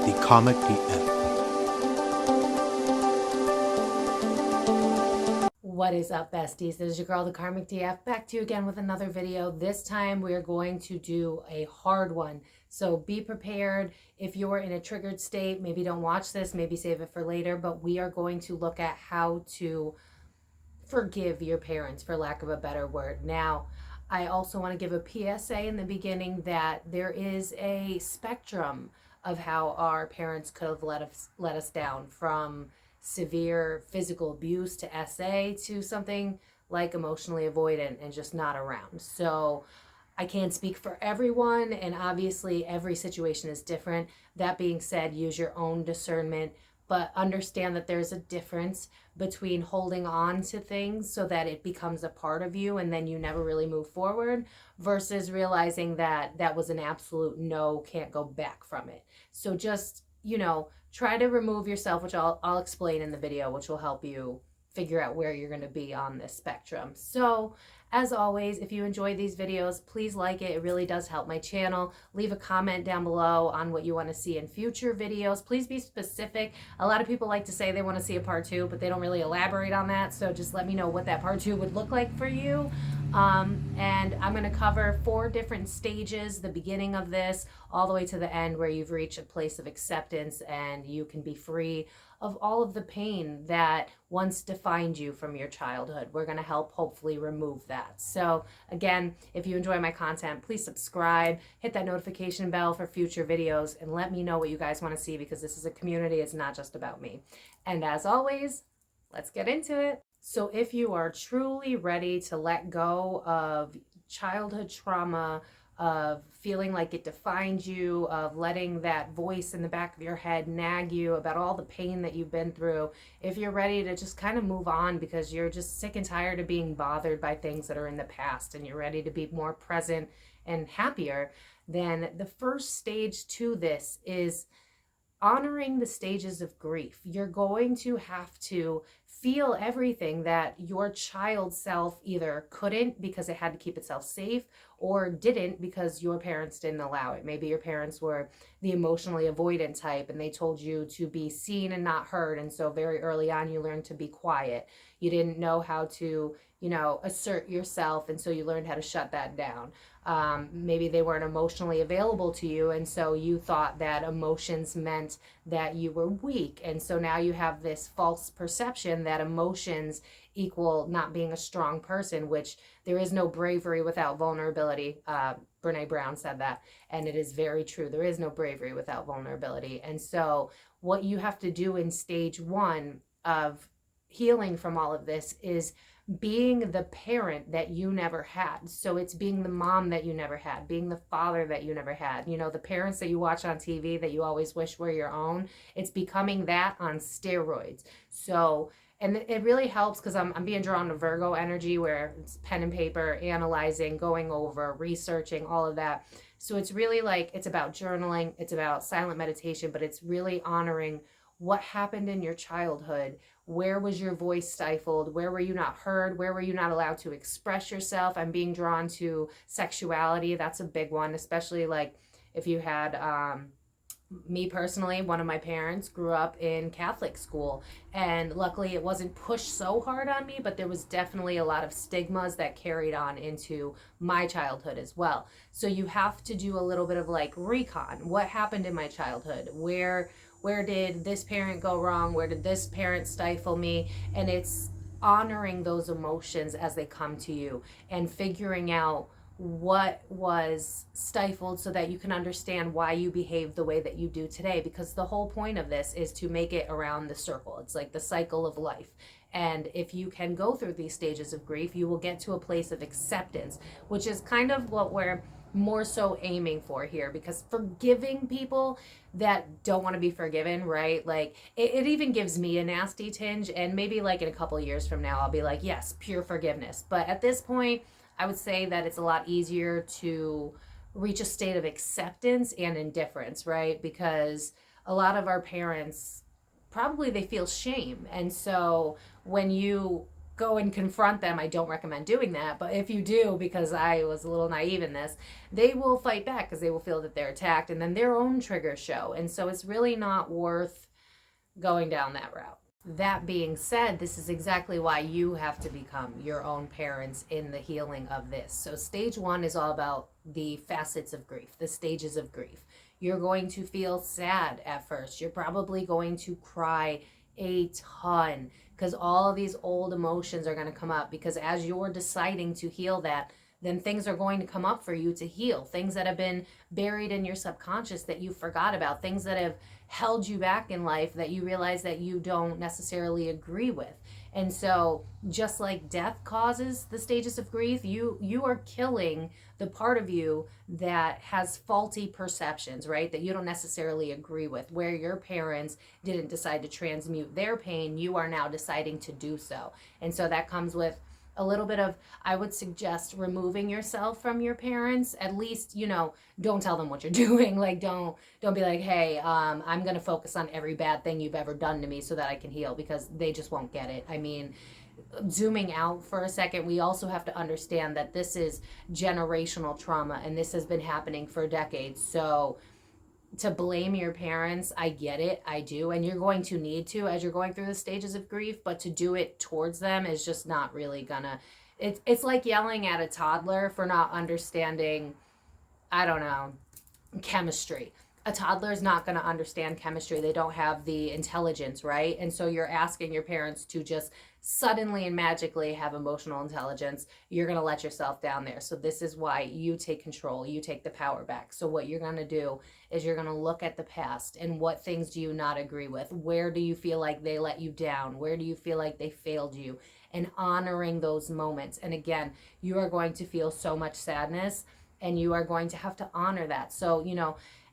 the Comic DF. What is up, besties? This is your girl, the Karmic DF, back to you again with another video. This time we are going to do a hard one. So be prepared. If you're in a triggered state, maybe don't watch this, maybe save it for later, but we are going to look at how to forgive your parents, for lack of a better word. Now, I also want to give a PSA in the beginning that there is a spectrum of how our parents could have let us down, from severe physical abuse to SA to something like emotionally avoidant and just not around. So I can't speak for everyone, and obviously every situation is different. That being said, use your own discernment, but understand that there's a difference between holding on to things so that it becomes a part of you and then you never really move forward, versus realizing that that was an absolute no, can't go back from it. So just, try to remove yourself, which I'll explain in the video, which will help you figure out where you're going to be on this spectrum. So as always, if you enjoy these videos, please like it. It really does help my channel. Leave a comment down below on what you want to see in future videos. Please be specific. A lot of people like to say they want to see a part 2, but they don't really elaborate on that. So just let me know what that part 2 would look like for you. And I'm going to cover 4 different stages, the beginning of this all the way to the end, where you've reached a place of acceptance and you can be free of all of the pain that once defined you from your childhood. We're going to help hopefully remove that. So again, if you enjoy my content, please subscribe, hit that notification bell for future videos, and let me know what you guys want to see, because this is a community. It's not just about me. And as always, let's get into it. So if you are truly ready to let go of childhood trauma, of feeling like it defined you, of letting that voice in the back of your head nag you about all the pain that you've been through, if you're ready to just kind of move on because you're just sick and tired of being bothered by things that are in the past and you're ready to be more present and happier, then the first stage to this is honoring the stages of grief. You're going to have to feel everything that your child self either couldn't because it had to keep itself safe, or didn't because your parents didn't allow it. Maybe your parents were the emotionally avoidant type and they told you to be seen and not heard. And so very early on, you learned to be quiet. You didn't know how to, assert yourself. And so you learned how to shut that down. Maybe they weren't emotionally available to you, and so you thought that emotions meant that you were weak. And so now you have this false perception that emotions equal not being a strong person, which there is no bravery without vulnerability. Brene Brown said that, and it is very true. There is no bravery without vulnerability. And so what you have to do in stage 1 of healing from all of this is being the parent that you never had. So it's being the mom that you never had, being the father that you never had. The parents that you watch on TV that you always wish were your own. It's becoming that on steroids. So, and it really helps because I'm being drawn to Virgo energy, where it's pen and paper, analyzing, going over, researching, all of that. So it's really like, it's about journaling, it's about silent meditation, but it's really honoring what happened in your childhood. Where was your voice stifled? Where were you not heard? Where were you not allowed to express yourself? I'm being drawn to sexuality. That's a big one, especially like if you had, me personally, one of my parents grew up in Catholic school, and luckily it wasn't pushed so hard on me, but there was definitely a lot of stigmas that carried on into my childhood as well. So you have to do a little bit of like recon. What happened in my childhood? Where did this parent go wrong? Where did this parent stifle me? And it's honoring those emotions as they come to you and figuring out what was stifled so that you can understand why you behave the way that you do today. Because the whole point of this is to make it around the circle. It's like the cycle of life. And if you can go through these stages of grief, you will get to a place of acceptance, which is kind of what we're more so aiming for here, because forgiving people that don't want to be forgiven, right? Like it even gives me a nasty tinge, and maybe like in a couple of years from now, I'll be like, yes, pure forgiveness. But at this point, I would say that it's a lot easier to reach a state of acceptance and indifference, right? Because a lot of our parents, probably they feel shame. And so when you go and confront them. I don't recommend doing that, but if you do, because I was a little naive in this, they will fight back because they will feel that they're attacked, and then their own triggers show. And so it's really not worth going down that route. That being said, this is exactly why you have to become your own parents in the healing of this. So stage 1 is all about the facets of grief, the stages of grief. You're going to feel sad at first. You're probably going to cry a ton because all of these old emotions are going to come up, because as you're deciding to heal that, then things are going to come up for you to heal. Things that have been buried in your subconscious that you forgot about, things that have held you back in life that you realize that you don't necessarily agree with. And so just like death causes the stages of grief, you are killing the part of you that has faulty perceptions, right? That you don't necessarily agree with. Where your parents didn't decide to transmute their pain, you are now deciding to do so. And so that comes with a little bit of, I would suggest removing yourself from your parents. At least, don't tell them what you're doing. Like, don't be like, hey, I'm going to focus on every bad thing you've ever done to me so that I can heal, because they just won't get it. I mean, zooming out for a second, we also have to understand that this is generational trauma, and this has been happening for decades. So to blame your parents, I get it, I do, and you're going to need to as you're going through the stages of grief, but to do it towards them is just not really gonna, it's like yelling at a toddler for not understanding, I don't know, chemistry. A toddler is not going to understand chemistry. They don't have the intelligence, right? And so you're asking your parents to just suddenly and magically have emotional intelligence. You're going to let yourself down there. So this is why you take control. You take the power back. So what you're going to do is you're going to look at the past and what things do you not agree with? Where do you feel like they let you down? Where do you feel like they failed you? And honoring those moments. And again, you are going to feel so much sadness, and you are going to have to honor that. So,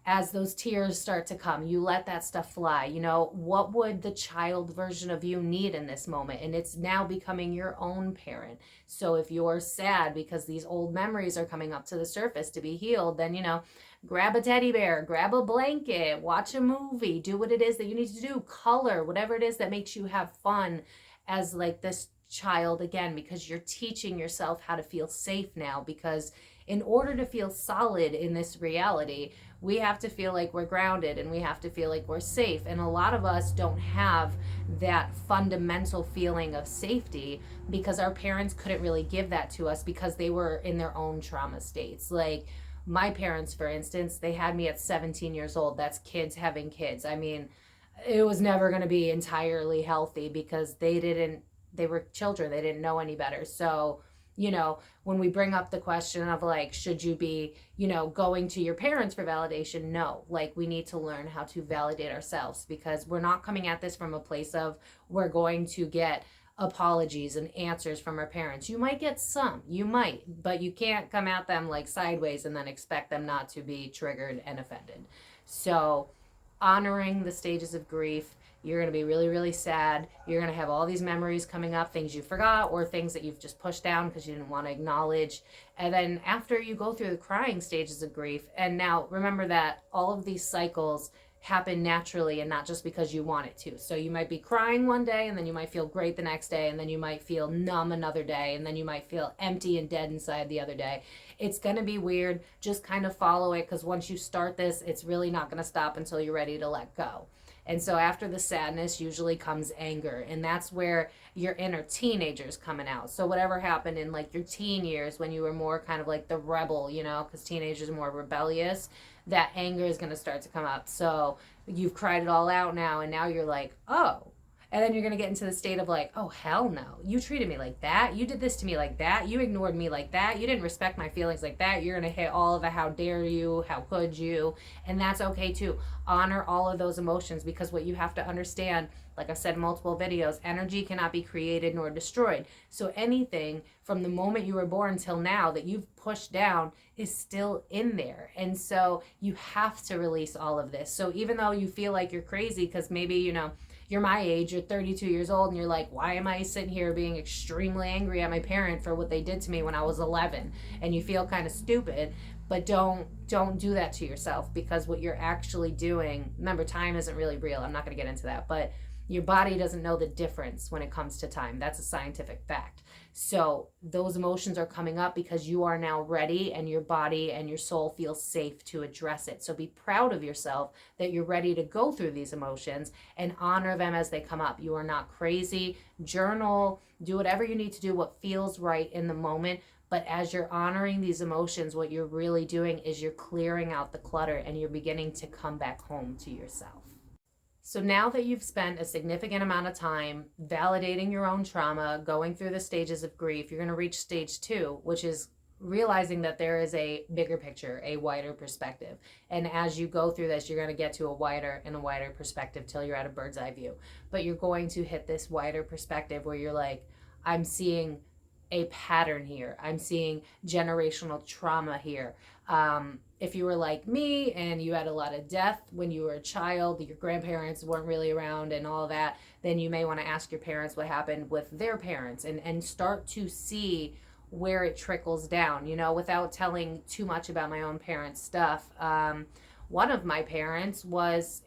as those tears start to come, you let that stuff fly. What would the child version of you need in this moment? And it's now becoming your own parent. So if you're sad because these old memories are coming up to the surface to be healed, then, grab a teddy bear, grab a blanket, watch a movie, do what it is that you need to do, color, whatever it is that makes you have fun as like this child again, because you're teaching yourself how to feel safe now. Because in order to feel solid in this reality, we have to feel like we're grounded, and we have to feel like we're safe. And a lot of us don't have that fundamental feeling of safety because our parents couldn't really give that to us because they were in their own trauma states. Like my parents, for instance, they had me at 17 years old. That's kids having kids. I mean, it was never going to be entirely healthy because they were children. They didn't know any better. So, when we bring up the question of like, should you be, going to your parents for validation? No, like we need to learn how to validate ourselves, because we're not coming at this from a place of we're going to get apologies and answers from our parents. You might get some, but you can't come at them like sideways and then expect them not to be triggered and offended. So honoring the stages of grief. You're going to be really, really sad. You're going to have all these memories coming up, things you forgot or things that you've just pushed down because you didn't want to acknowledge. And then after you go through the crying stages of grief, and now remember that all of these cycles happen naturally and not just because you want it to. So you might be crying one day, and then you might feel great the next day, and then you might feel numb another day, and then you might feel empty and dead inside the other day. It's going to be weird. Just kind of follow it, because once you start this, it's really not going to stop until you're ready to let go. And so after the sadness usually comes anger, and that's where your inner teenager is coming out. So whatever happened in like your teen years when you were more kind of like the rebel, because teenagers are more rebellious, that anger is going to start to come up. So you've cried it all out now, and now you're like, oh. And then you're going to get into the state of like, oh, hell no. You treated me like that. You did this to me like that. You ignored me like that. You didn't respect my feelings like that. You're going to hit all of the how dare you, how could you. And that's okay too. Honor all of those emotions, because what you have to understand, like I've said in multiple videos, energy cannot be created nor destroyed. So anything from the moment you were born till now that you've pushed down is still in there. And so you have to release all of this. So even though you feel like you're crazy, because maybe, you're my age, you're 32 years old, and you're like, why am I sitting here being extremely angry at my parent for what they did to me when I was 11? And you feel kind of stupid, but don't do that to yourself, because what you're actually doing, remember, time isn't really real. I'm not going to get into that, but Your body doesn't know the difference when it comes to time. That's a scientific fact. So those emotions are coming up because you are now ready, and your body and your soul feel safe to address it. So be proud of yourself that you're ready to go through these emotions and honor them as they come up. You are not crazy. Journal, do whatever you need to do, what feels right in the moment. But as you're honoring these emotions, what you're really doing is you're clearing out the clutter, and you're beginning to come back home to yourself. So now that you've spent a significant amount of time validating your own trauma, going through the stages of grief, you're going to reach stage 2, which is realizing that there is a bigger picture, a wider perspective. And as you go through this, you're going to get to a wider and a wider perspective till you're at a bird's eye view. But you're going to hit this wider perspective where you're like, I'm seeing a pattern here. I'm seeing generational trauma here. If you were like me and you had a lot of death when you were a child, your grandparents weren't really around and all that, then you may want to ask your parents what happened with their parents, and start to see where it trickles down, without telling too much about my own parents' stuff. One of my parents was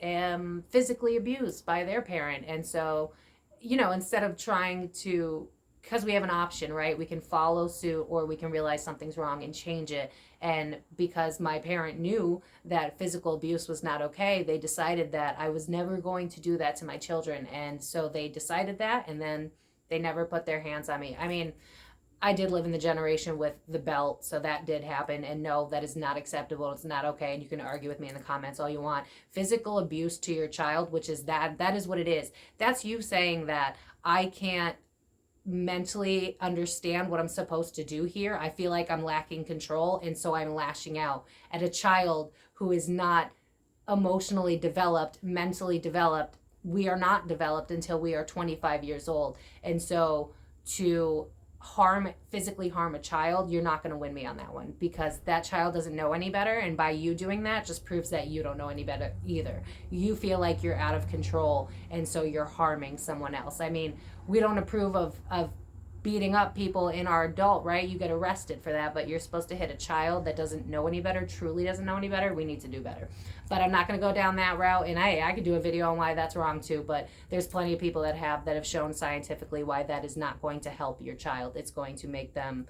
physically abused by their parent. And so, instead of trying to, because we have an option, right? We can follow suit, or we can realize something's wrong and change it. And because my parent knew that physical abuse was not okay, they decided that I was never going to do that to my children. And so they decided that, and then they never put their hands on me. I mean, I did live in the generation with the belt, so that did happen. And no, that is not acceptable. It's not okay. And you can argue with me in the comments all you want. Physical abuse to your child, which is that is what it is. That's you saying that I can't mentally understand what I'm supposed to do here. I feel like I'm lacking control, and so I'm lashing out at a child who is not emotionally developed, mentally developed. We are not developed until we are 25 years old. And so to physically harm a child, you're not going to win me on that one, because that child doesn't know any better. And by you doing that just proves that you don't know any better either. You feel like you're out of control, and so you're harming someone else. I mean, we don't approve of beating up people in our adult, right? You get arrested for that, but you're supposed to hit a child that doesn't know any better, truly doesn't know any better. We need to do better. But I'm not going to go down that route, and I could do a video on why that's wrong too, but there's plenty of people that have shown scientifically why that is not going to help your child. It's going to make them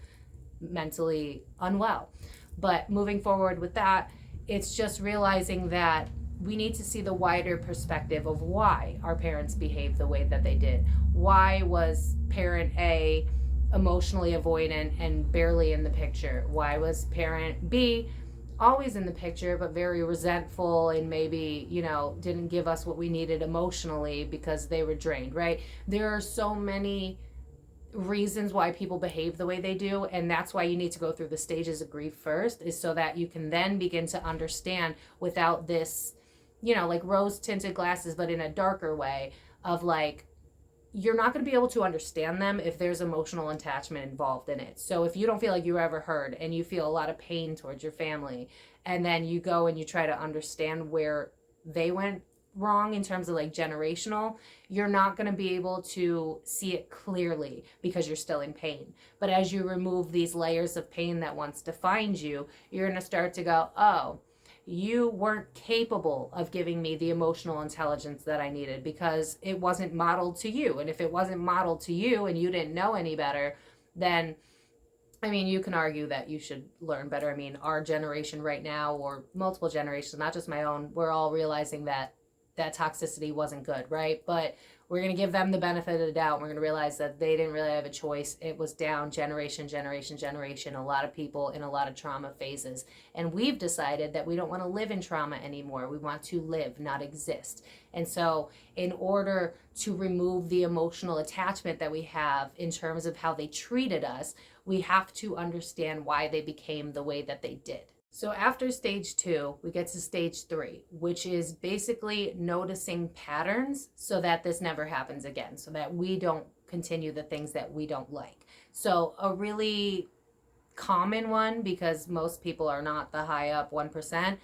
mentally unwell. But moving forward with that, it's just realizing that we need to see the wider perspective of why our parents behaved the way that they did. Why was parent A emotionally avoidant and barely in the picture? Why was parent B always in the picture but very resentful and maybe, didn't give us what we needed emotionally because they were drained, right? There are so many reasons why people behave the way they do, and that's why you need to go through the stages of grief first, is so that you can then begin to understand without this, like rose tinted glasses, but in a darker way of like, you're not going to be able to understand them if there's emotional attachment involved in it. So if you don't feel like you were ever heard, and you feel a lot of pain towards your family, and then you go and you try to understand where they went wrong in terms of like generational, you're not going to be able to see it clearly because you're still in pain. But as you remove these layers of pain that once defined you, you're going to start to go, oh, you weren't capable of giving me the emotional intelligence that I needed because it wasn't modeled to you. And if it wasn't modeled to you and you didn't know any better, then, I mean, you can argue that you should learn better. I mean, our generation right now, or multiple generations, not just my own, we're all realizing that toxicity wasn't good, right? But we're going to give them the benefit of the doubt. We're going to realize that they didn't really have a choice. It was down generation, a lot of people in a lot of trauma phases. And we've decided that we don't want to live in trauma anymore. We want to live, not exist. And so in order to remove the emotional attachment that we have in terms of how they treated us, we have to understand why they became the way that they did. So after stage 2, we get to stage 3, which is basically noticing patterns so that this never happens again, so that we don't continue the things that we don't like. So a really common one, because most people are not the high up 1%,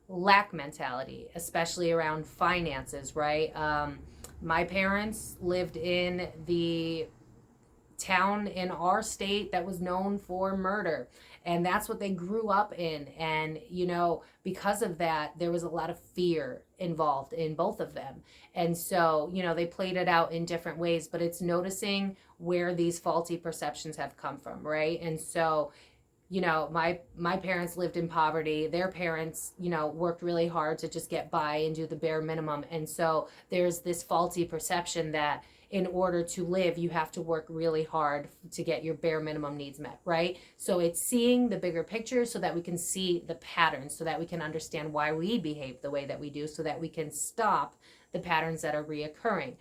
lack mentality, especially around finances, right? My parents lived in the town in our state that was known for murder. And that's what they grew up in. And, you know, because of that, there was a lot of fear involved in both of them. And so, you know, they played it out in different ways, but it's noticing where these faulty perceptions have come from, right? And so, you know, my parents lived in poverty. Their parents, you know, worked really hard to just get by and do the bare minimum. And so there's this faulty perception that in order to live, you have to work really hard to get your bare minimum needs met, right? So it's seeing the bigger picture so that we can see the patterns, so that we can understand why we behave the way that we do, so that we can stop the patterns that are reoccurring.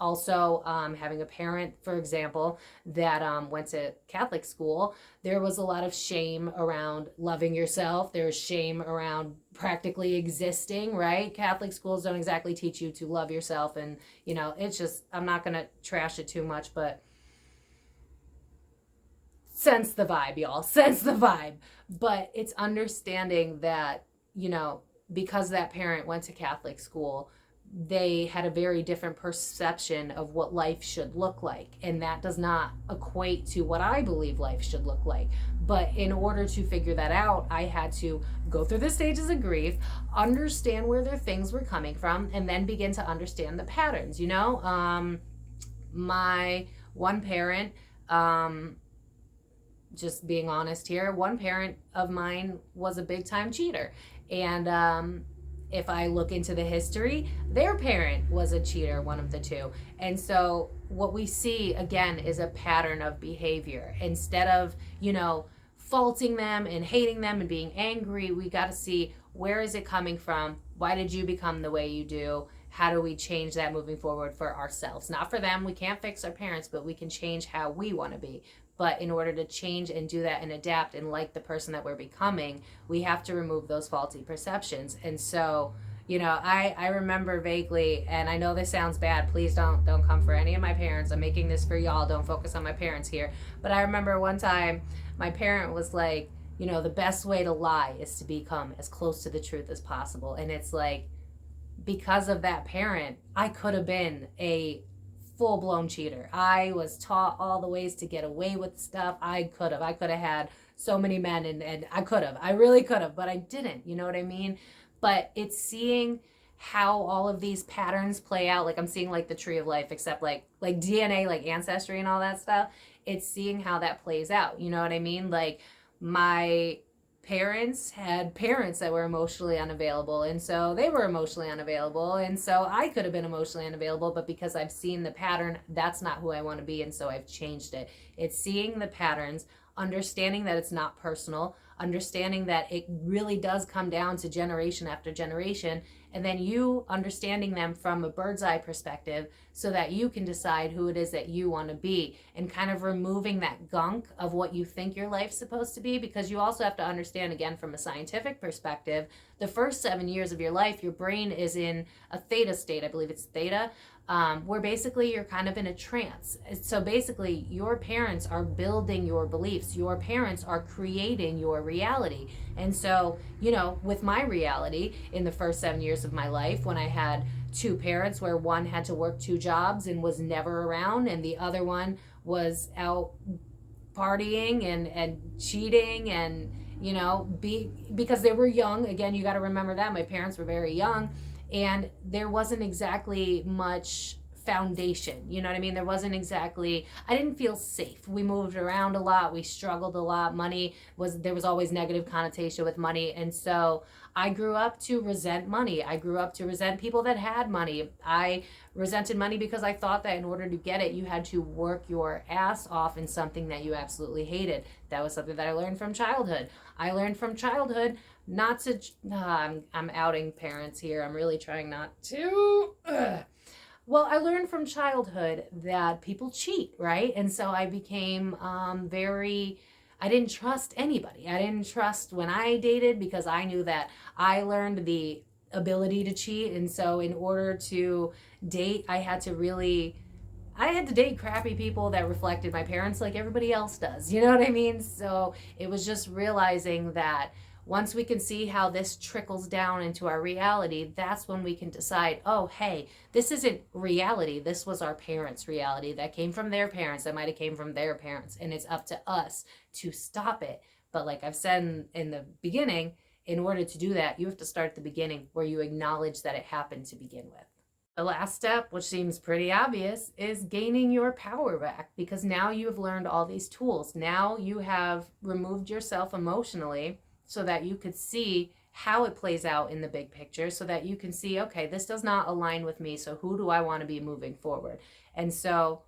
Also, having a parent, for example, that went to Catholic school, there was a lot of shame around loving yourself. There's shame around practically existing, right? Catholic schools don't exactly teach you to love yourself. And, you know, it's just, I'm not going to trash it too much, but sense the vibe, y'all. Sense the vibe. But it's understanding that, you know, because that parent went to Catholic school, they had a very different perception of what life should look like. And that does not equate to what I believe life should look like. But in order to figure that out, I had to go through the stages of grief, understand where their things were coming from, and then begin to understand the patterns, you know? My one parent, just being honest here, one parent of mine was a big time cheater. And, if I look into the history, their parent was a cheater, one of the two. And so what we see, again, is a pattern of behavior. Instead of, you know, faulting them and hating them and being angry, we got to see, where is it coming from? Why did you become the way you do? How do we change that moving forward for ourselves? Not for them. We can't fix our parents, but we can change how we want to be. But in order to change and do that and adapt and like the person that we're becoming, we have to remove those faulty perceptions. And so, you know, I remember vaguely, and I know this sounds bad. Please don't come for any of my parents. I'm making this for y'all. Don't focus on my parents here. But I remember one time my parent was like, you know, the best way to lie is to become as close to the truth as possible. And it's like, because of that parent, I could have been a full-blown cheater. I was taught all the ways to get away with stuff. I could have had so many men, and I really could have, but I didn't, you know what I mean? But it's seeing how all of these patterns play out. Like I'm seeing like the tree of life, except like DNA, like ancestry and all that stuff. It's seeing how that plays out, you know what I mean? Like my parents had parents that were emotionally unavailable, and so they were emotionally unavailable, and so I could have been emotionally unavailable, but because I've seen the pattern, that's not who I want to be, and so I've changed it. It's seeing the patterns, understanding that it's not personal, understanding that it really does come down to generation after generation, and then you understanding them from a bird's eye perspective so that you can decide who it is that you want to be, and kind of removing that gunk of what you think your life's supposed to be. Because you also have to understand, again, from a scientific perspective, the first 7 years of your life, your brain is in a theta state. I believe it's theta, where basically you're kind of in a trance. So basically your parents are building your beliefs. Your parents are creating your reality. And so, you know, with my reality in the first 7 years of my life, when I had two parents where one had to work two jobs and was never around, and the other one was out partying and cheating, and, you know, because they were young. Again, you got to remember that my parents were very young, and there wasn't exactly much foundation, you know what I mean? There wasn't exactly, I didn't feel safe. We moved around a lot, we struggled a lot. There was always negative connotation with money, and so I grew up to resent money. I grew up to resent people that had money. I resented money because I thought that in order to get it, you had to work your ass off in something that you absolutely hated. That was something that I learned from childhood. I learned from childhood not to, I'm outing parents here. I'm really trying not to. Well, I learned from childhood that people cheat, right? And so I became I didn't trust anybody. I didn't trust when I dated, because I knew that I learned the ability to cheat. And so in order to date, I had to date crappy people that reflected my parents like everybody else does. You know what I mean? So it was just realizing that Once we can see how this trickles down into our reality, that's when we can decide, oh, hey, this isn't reality. This was our parents' reality that came from their parents, that might have came from their parents. And it's up to us to stop it. But like I've said in the beginning, in order to do that, you have to start at the beginning where you acknowledge that it happened to begin with. The last step, which seems pretty obvious, is gaining your power back, because now you have learned all these tools. Now you have removed yourself emotionally so that you could see how it plays out in the big picture, so that you can see, okay, this does not align with me, so who do I want to be moving forward? And so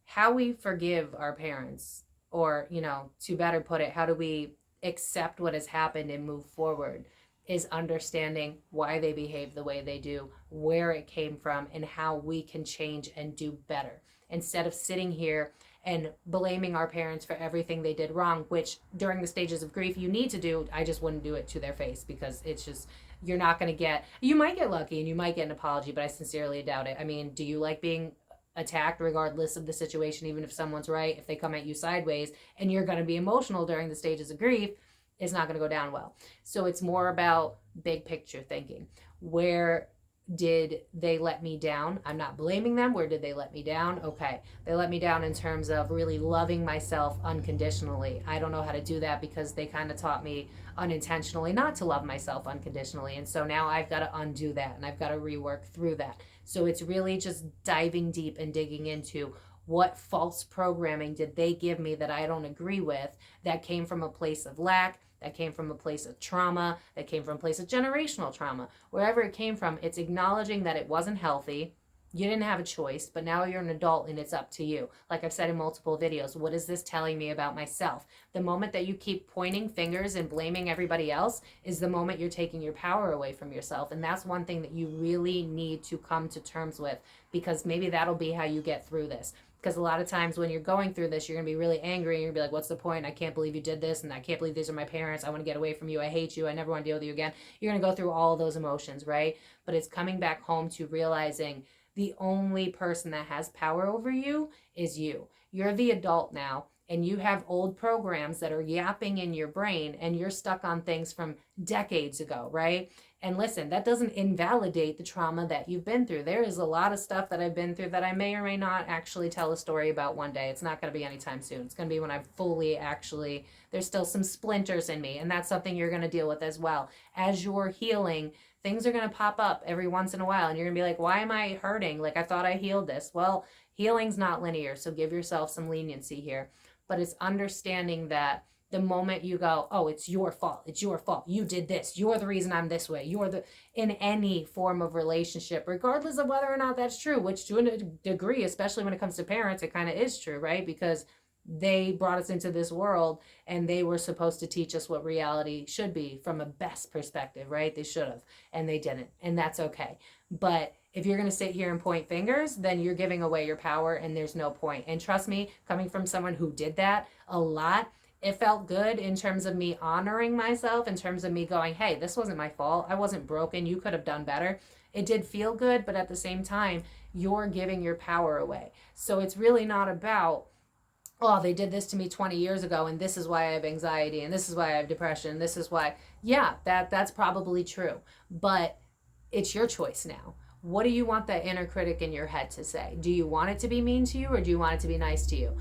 how we forgive our parents, or, to better put it, how do we accept what has happened and move forward, is understanding why they behave the way they do, where it came from, and how we can change and do better. Instead of sitting here and blaming our parents for everything they did wrong, which during the stages of grief you need to do. I just wouldn't do it to their face, because it's just, you're not going to get, you might get lucky and you might get an apology, but I sincerely doubt it. I mean, do you like being attacked regardless of the situation, even if someone's right? If they come at you sideways and you're going to be emotional during the stages of grief, it's not going to go down well. So it's more about big picture thinking. Where did they let me down? I'm not blaming them. Where did they let me down? Okay, they let me down in terms of really loving myself unconditionally. I don't know how to do that because they kind of taught me unintentionally not to love myself unconditionally. And so now I've got to undo that, and I've got to rework through that. So it's really just diving deep and digging into what false programming did they give me that I don't agree with, that came from a place of lack, that came from a place of trauma, that came from a place of generational trauma. Wherever it came from, it's acknowledging that it wasn't healthy. You didn't have a choice, but now you're an adult and it's up to you. Like I've said in multiple videos, what is this telling me about myself? The moment that you keep pointing fingers and blaming everybody else is the moment you're taking your power away from yourself. And that's one thing that you really need to come to terms with, because maybe that'll be how you get through this. Because a lot of times when you're going through this, you're going to be really angry and you're going to be like, what's the point? I can't believe you did this, and I can't believe these are my parents. I want to get away from you. I hate you. I never want to deal with you again. You're going to go through all of those emotions, right? But it's coming back home to realizing the only person that has power over you is you. You're the adult now, and you have old programs that are yapping in your brain, and you're stuck on things from decades ago, right? And listen, that doesn't invalidate the trauma that you've been through. There is a lot of stuff that I've been through that I may or may not actually tell a story about one day. It's not going to be anytime soon. It's going to be when I'm fully actually, there's still some splinters in me. And that's something you're going to deal with as well. As you're healing, things are going to pop up every once in a while. And you're going to be like, why am I hurting? Like, I thought I healed this. Well, healing's not linear. So give yourself some leniency here. But it's understanding that the moment you go, oh, it's your fault. It's your fault. You did this. You're the reason I'm this way. In any form of relationship, regardless of whether or not that's true, which to a degree, especially when it comes to parents, it kind of is true, right? Because they brought us into this world and they were supposed to teach us what reality should be from a best perspective, right? They should have, and they didn't. And that's okay. But if you're going to sit here and point fingers, then you're giving away your power, and there's no point. And trust me, coming from someone who did that a lot, it felt good in terms of me honoring myself, in terms of me going, hey, this wasn't my fault. I wasn't broken. You could have done better. It did feel good, but at the same time, you're giving your power away. So it's really not about, oh, they did this to me 20 years ago, and this is why I have anxiety, and this is why I have depression, this is why. Yeah, that's probably true, but it's your choice now. What do you want that inner critic in your head to say? Do you want it to be mean to you, or do you want it to be nice to you?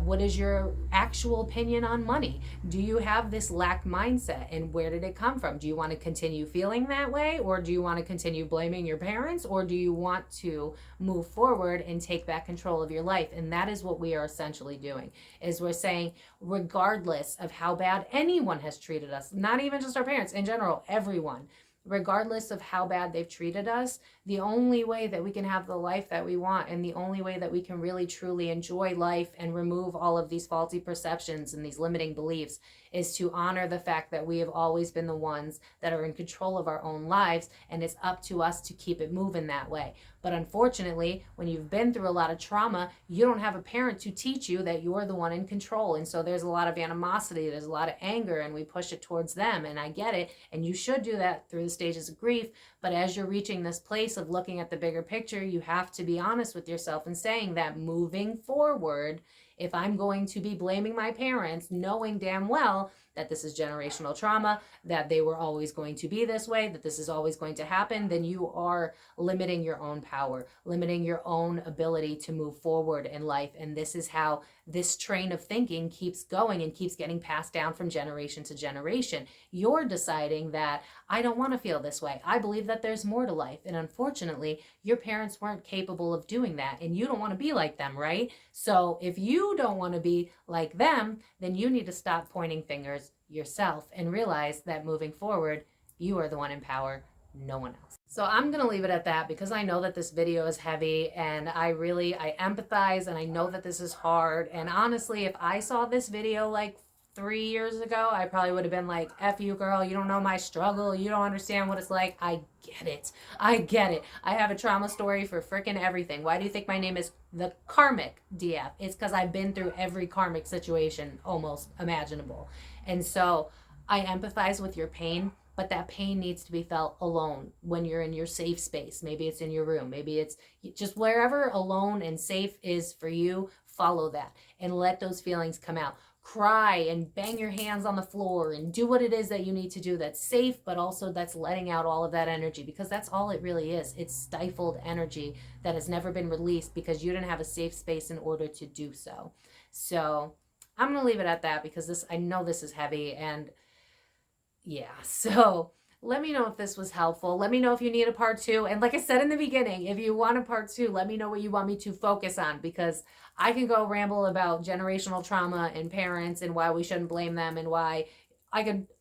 What is your actual opinion on money? Do you have this lack mindset, and where did it come from? Do you want to continue feeling that way, or do you want to continue blaming your parents, or do you want to move forward and take back control of your life? And that is what we are essentially doing, is we're saying, regardless of how bad anyone has treated us, not even just our parents, in general, everyone, regardless of how bad they've treated us, the only way that we can have the life that we want, and the only way that we can really truly enjoy life and remove all of these faulty perceptions and these limiting beliefs, is to honor the fact that we have always been the ones that are in control of our own lives, and it's up to us to keep it moving that way. But unfortunately, when you've been through a lot of trauma, you don't have a parent to teach you that you're the one in control. And so there's a lot of animosity, there's a lot of anger, and we push it towards them. And I get it. And you should do that through the stages of grief. But as you're reaching this place of looking at the bigger picture, you have to be honest with yourself and saying that moving forward, If I'm going to be blaming my parents, knowing damn well that this is generational trauma, that they were always going to be this way, that this is always going to happen, then you are limiting your own power, limiting your own ability to move forward in life. And this is how this train of thinking keeps going and keeps getting passed down from generation to generation. You're deciding that I don't want to feel this way. I believe that there's more to life. And unfortunately, your parents weren't capable of doing that, and you don't want to be like them, right? So if you don't want to be like them, then you need to stop pointing fingers yourself and realize that moving forward, you are the one in power, no one else. So I'm going to leave it at that because I know that this video is heavy, and I empathize, and I know that this is hard. And honestly, if I saw this video like 3 years ago, I probably would have been like, F you, girl, you don't know my struggle, you don't understand what it's like. I get it. I have a trauma story for freaking everything. Why do you think my name is the karmic DF? It's because I've been through every karmic situation almost imaginable. And so I empathize with your pain, but that pain needs to be felt alone when you're in your safe space. Maybe it's in your room. Maybe it's just wherever alone and safe is for you. Follow that and let those feelings come out. Cry and bang your hands on the floor and do what it is that you need to do that's safe, but also that's letting out all of that energy, because that's all it really is. It's stifled energy that has never been released because you didn't have a safe space in order to do so. So I'm going to leave it at that because I know this is heavy, and yeah, so let me know if this was helpful. Let me know if you need a part 2. And like I said in the beginning, if you want a part 2, let me know what you want me to focus on, because I can go ramble about generational trauma and parents and why we shouldn't blame them and why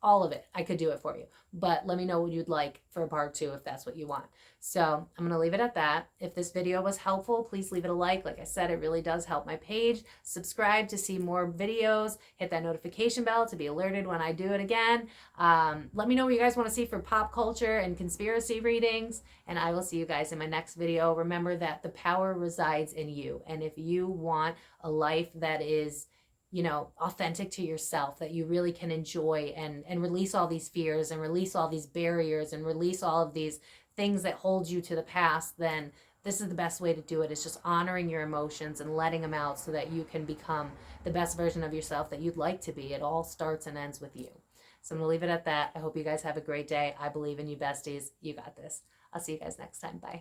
all of it. I could do it for you. But let me know what you'd like for a part 2 if that's what you want. So I'm going to leave it at that. If this video was helpful, please leave it a like. Like I said, it really does help my page. Subscribe to see more videos. Hit that notification bell to be alerted when I do it again. Let me know what you guys want to see for pop culture and conspiracy readings. And I will see you guys in my next video. Remember that the power resides in you. And if you want a life that is authentic to yourself, that you really can enjoy and release all these fears and release all these barriers and release all of these things that hold you to the past, then this is the best way to do it. It's just honoring your emotions and letting them out so that you can become the best version of yourself that you'd like to be. It all starts and ends with you. So I'm going to leave it at that. I hope you guys have a great day. I believe in you, besties. You got this. I'll see you guys next time. Bye.